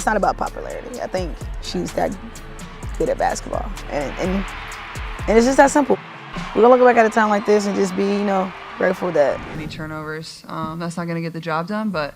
it's not about popularity. I think she's that good at basketball, and it's just that simple. We're gonna look back at a time like this and just be, you know, grateful that. Any turnovers, that's not gonna get the job done, but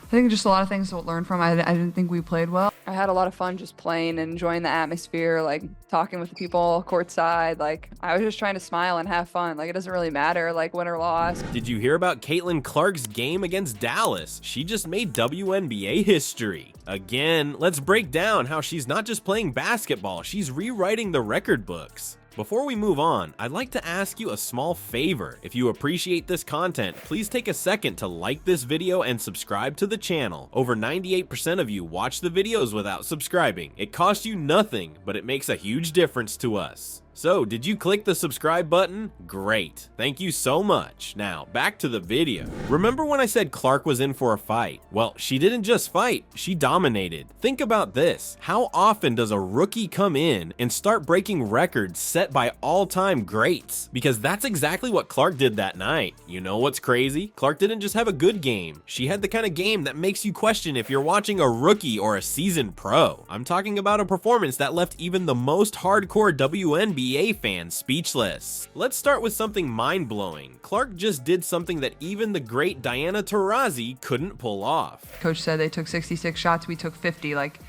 I think just a lot of things to learn from. I didn't think we played well. I had a lot of fun just playing and enjoying the atmosphere, like talking with the people courtside. Like I was just trying to smile and have fun. Like it doesn't really matter, like win or loss. Did you hear about Caitlin Clark's game against Dallas? She just made WNBA history. Again, let's break down how she's not just playing basketball, she's rewriting the record books. Before we move on, I'd like to ask you a small favor. If you appreciate this content, please take a second to like this video and subscribe to the channel. Over 98% of you watch the videos without subscribing. It costs you nothing, but it makes a huge difference to us. So, did you click the subscribe button? Great. Thank you so much. Now, back to the video. Remember when I said Clark was in for a fight? Well, she didn't just fight, she dominated. Think about this. How often does a rookie come in and start breaking records set by all-time greats? Because that's exactly what Clark did that night. You know what's crazy? Clark didn't just have a good game. She had the kind of game that makes you question if you're watching a rookie or a seasoned pro. I'm talking about a performance that left even the most hardcore WNBA fans speechless. Let's start with something mind-blowing. Clark just did something that even the great Diana Taurasi couldn't pull off. Coach said they took 66 shots, we took 50. Like,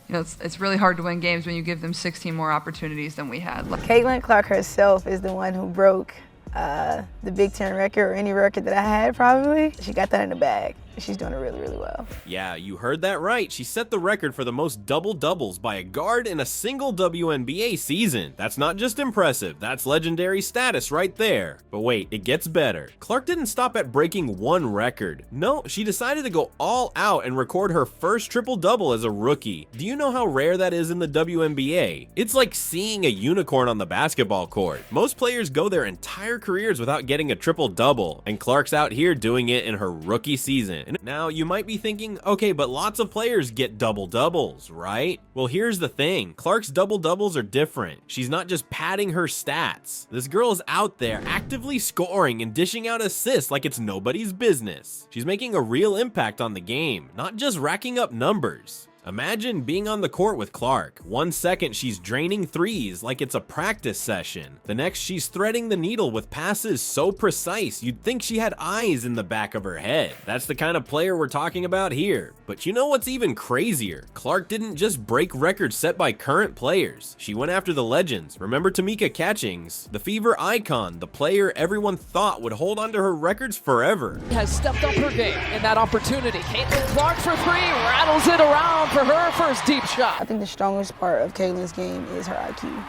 you know, it's really hard to win games when you give them 16 more opportunities than we had. Caitlin Clark herself is the one who broke the Big Ten record, or any record that I had probably. She got that in the bag. She's doing it really, really well. Yeah, you heard that right. She set the record for the most double-doubles by a guard in a single WNBA season. That's not just impressive, that's legendary status right there. But wait, it gets better. Clark didn't stop at breaking one record. No, she decided to go all out and record her first triple-double as a rookie. Do you know how rare that is in the WNBA? It's like seeing a unicorn on the basketball court. Most players go their entire careers without getting a triple-double, and Clark's out here doing it in her rookie season. Now, you might be thinking, okay, but lots of players get double-doubles, right? Well, here's the thing. Clark's double-doubles are different. She's not just padding her stats. This girl is out there actively scoring and dishing out assists like it's nobody's business. She's making a real impact on the game, not just racking up numbers. Imagine being on the court with Clark. 1 second she's draining threes like it's a practice session. The next she's threading the needle with passes so precise you'd think she had eyes in the back of her head. That's the kind of player we're talking about here. But you know what's even crazier? Clark didn't just break records set by current players. She went after the legends. Remember Tamika Catchings, the Fever icon, the player everyone thought would hold onto her records forever. Has stepped up her game in that opportunity. Caitlin Clark for three, rattles it around for her first deep shot. I think the strongest part of Caitlin's game is her IQ.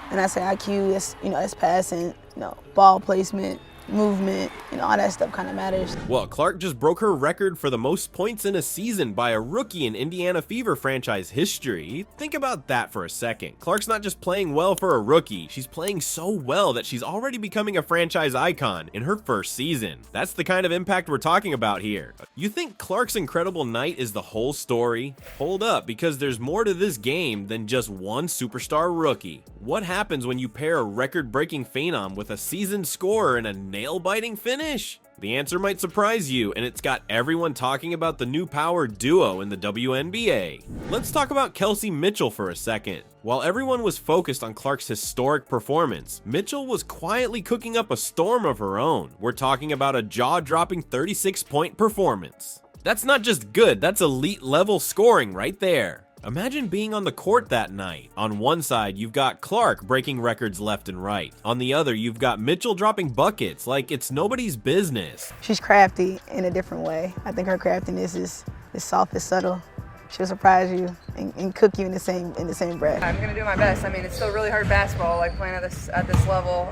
And I say IQ, it's, you know, it's passing, you know, ball placement, movement, you know, all that stuff kind of matters. Well, Clark just broke her record for the most points in a season by a rookie in Indiana Fever franchise history. Think about that for a second. Clark's not just playing well for a rookie, she's playing so well that she's already becoming a franchise icon in her first season. That's the kind of impact we're talking about here. You think Clark's incredible night is the whole story? Hold up, because there's more to this game than just one superstar rookie. What happens when you pair a record-breaking phenom with a seasoned scorer and a nail-biting finish? The answer might surprise you, and it's got everyone talking about the new power duo in the WNBA. Let's talk about Kelsey Mitchell for a second. While everyone was focused on Clark's historic performance, Mitchell was quietly cooking up a storm of her own. We're talking about a jaw-dropping 36-point performance. That's not just good, that's elite-level scoring right there. Imagine being on the court that night. On one side, you've got Clark breaking records left and right. On the other, you've got Mitchell dropping buckets like it's nobody's business. She's crafty in a different way. I think her craftiness is soft, it's subtle. She'll surprise you and cook you in the same breath. I'm gonna do my best. I mean, it's still really hard basketball, like playing at this level.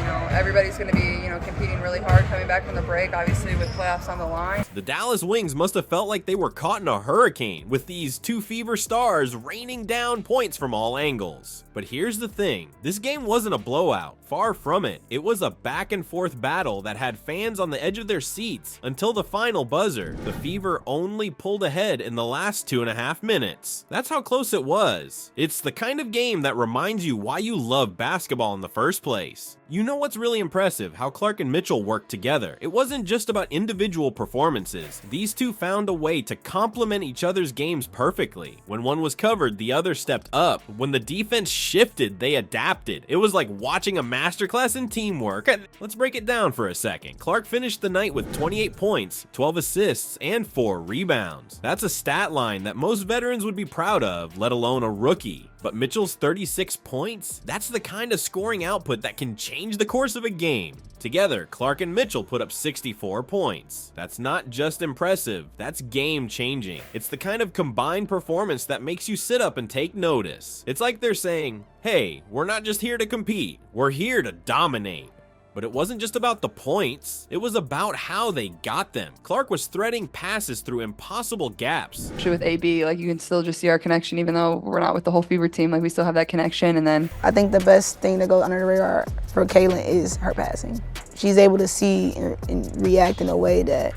You know, everybody's gonna be, you know, competing really hard coming back from the break, obviously with playoffs on the line. The Dallas Wings must have felt like they were caught in a hurricane with these two Fever stars raining down points from all angles. But here's the thing, this game wasn't a blowout. Far from it. It was a back and forth battle that had fans on the edge of their seats until the final buzzer. The Fever only pulled ahead in the last 2.5 minutes. That's how close it was. It's the kind of game that reminds you why you love basketball in the first place. You know what's really impressive? How Clark and Mitchell worked together. It wasn't just about individual performances. These two found a way to complement each other's games perfectly. When one was covered, the other stepped up. When the defense shifted, they adapted. It was like watching a masterclass in teamwork. Let's break it down for a second. Clark finished the night with 28 points, 12 assists, and 4 rebounds. That's a stat line that most veterans would be proud of, let alone a rookie. But Mitchell's 36 points? That's the kind of scoring output that can change the course of a game. Together, Clark and Mitchell put up 64 points. That's not just impressive, that's game-changing. It's the kind of combined performance that makes you sit up and take notice. It's like they're saying, hey, we're not just here to compete, we're here to dominate. But it wasn't just about the points, it was about how they got them. Clark was threading passes through impossible gaps. Especially with AB, like you can still just see our connection, even though we're not with the whole Fever team, like we still have that connection. And then I think the best thing that goes under the radar for Kaylin is her passing. She's able to see and react in a way that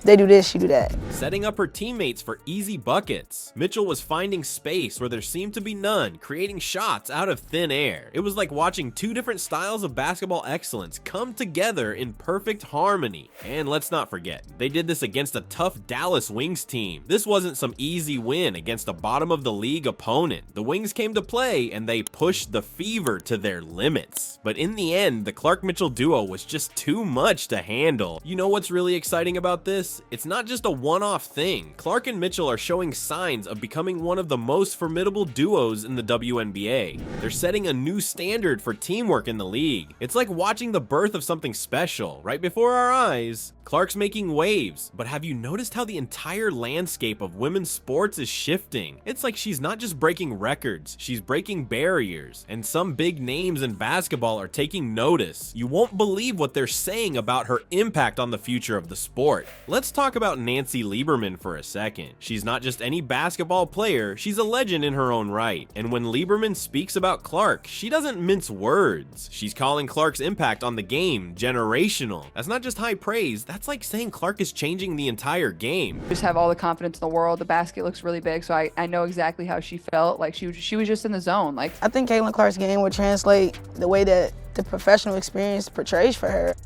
they do this, she do that. Setting up her teammates for easy buckets. Mitchell was finding space where there seemed to be none, creating shots out of thin air. It was like watching two different styles of basketball excellence come together in perfect harmony. And let's not forget, they did this against a tough Dallas Wings team. This wasn't some easy win against a bottom of the league opponent. The Wings came to play and they pushed the Fever to their limits. But in the end, the Clark-Mitchell duo was just too much to handle. You know what's really exciting about this? It's not just a one-off thing. Clark and Mitchell are showing signs of becoming one of the most formidable duos in the WNBA. They're setting a new standard for teamwork in the league. It's like watching the birth of something special right before our eyes. Clark's making waves, but have you noticed how the entire landscape of women's sports is shifting? It's like she's not just breaking records, she's breaking barriers, and some big names in basketball are taking notice. You won't believe what they're saying about her impact on the future of the sport. Let's talk about Nancy Lieberman for a second. She's not just any basketball player, she's a legend in her own right. And when Lieberman speaks about Clark, she doesn't mince words. She's calling Clark's impact on the game generational. That's not just high praise, that's like saying Clark is changing the entire game. just have all the confidence in the world. The basket looks really big, so I know exactly how she felt. Like she was just in the zone. Like I think Caitlin Clark's game would translate the way that the professional experience portrays for her.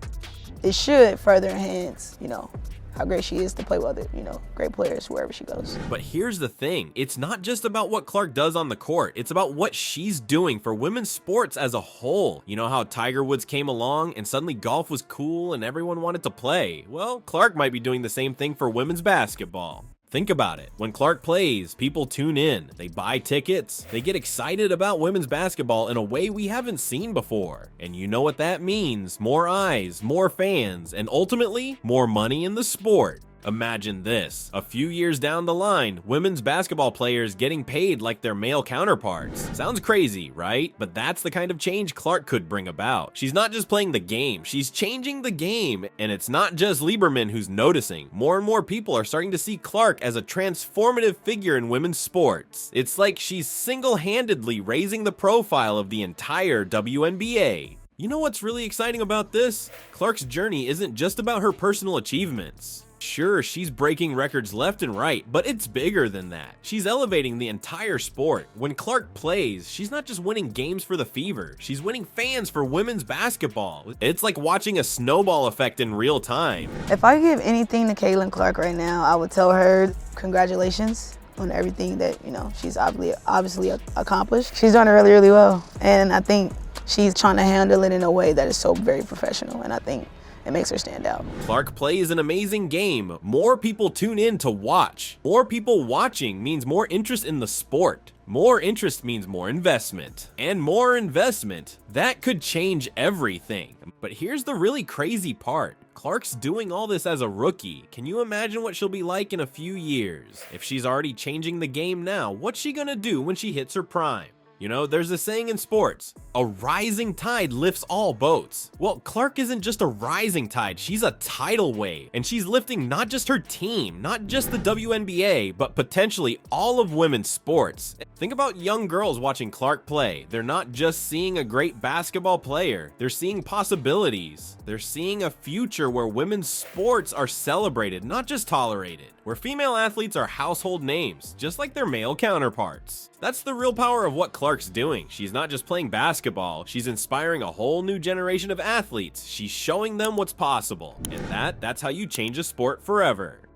It should further enhance, how great she is to play with other, great players wherever she goes. But here's the thing, it's not just about what Clark does on the court, it's about what she's doing for women's sports as a whole. You know how Tiger Woods came along and suddenly golf was cool and everyone wanted to play? Well, Clark might be doing the same thing for women's basketball. Think about it. When Clark plays, people tune in, they buy tickets, they get excited about women's basketball in a way we haven't seen before. And you know what that means? More eyes, more fans, and ultimately, more money in the sport. Imagine this, a few years down the line, women's basketball players getting paid like their male counterparts. Sounds crazy, right? But that's the kind of change Clark could bring about. She's not just playing the game, she's changing the game. And it's not just Lieberman who's noticing. More and more people are starting to see Clark as a transformative figure in women's sports. It's like she's single-handedly raising the profile of the entire WNBA. You know what's really exciting about this? Clark's journey isn't just about her personal achievements. Sure, she's breaking records left and right, but it's bigger than that. She's elevating the entire sport. When Clark plays, she's not just winning games for the Fever, she's winning fans for women's basketball. It's like watching a snowball effect in real time. If I give anything to Caitlin Clark right now, I would tell her congratulations on everything that, she's obviously accomplished. She's done it really, really well. And I think she's trying to handle it in a way that is so very professional. And I think it makes her stand out. Clark plays an amazing game. More people tune in to watch. More people watching means more interest in the sport. More interest means more investment. And more investment, that could change everything. But here's the really crazy part. Clark's doing all this as a rookie. Can you imagine what she'll be like in a few years? If she's already changing the game now, what's she gonna do when she hits her prime? There's a saying in sports, a rising tide lifts all boats. Well, Clark isn't just a rising tide, she's a tidal wave. And she's lifting not just her team, not just the WNBA, but potentially all of women's sports. Think about young girls watching Clark play. They're not just seeing a great basketball player, they're seeing possibilities. They're seeing a future where women's sports are celebrated, not just tolerated. where female athletes are household names, just like their male counterparts. That's the real power of what Clark's doing. She's not just playing basketball, she's inspiring a whole new generation of athletes. She's showing them what's possible. And that's how you change a sport forever.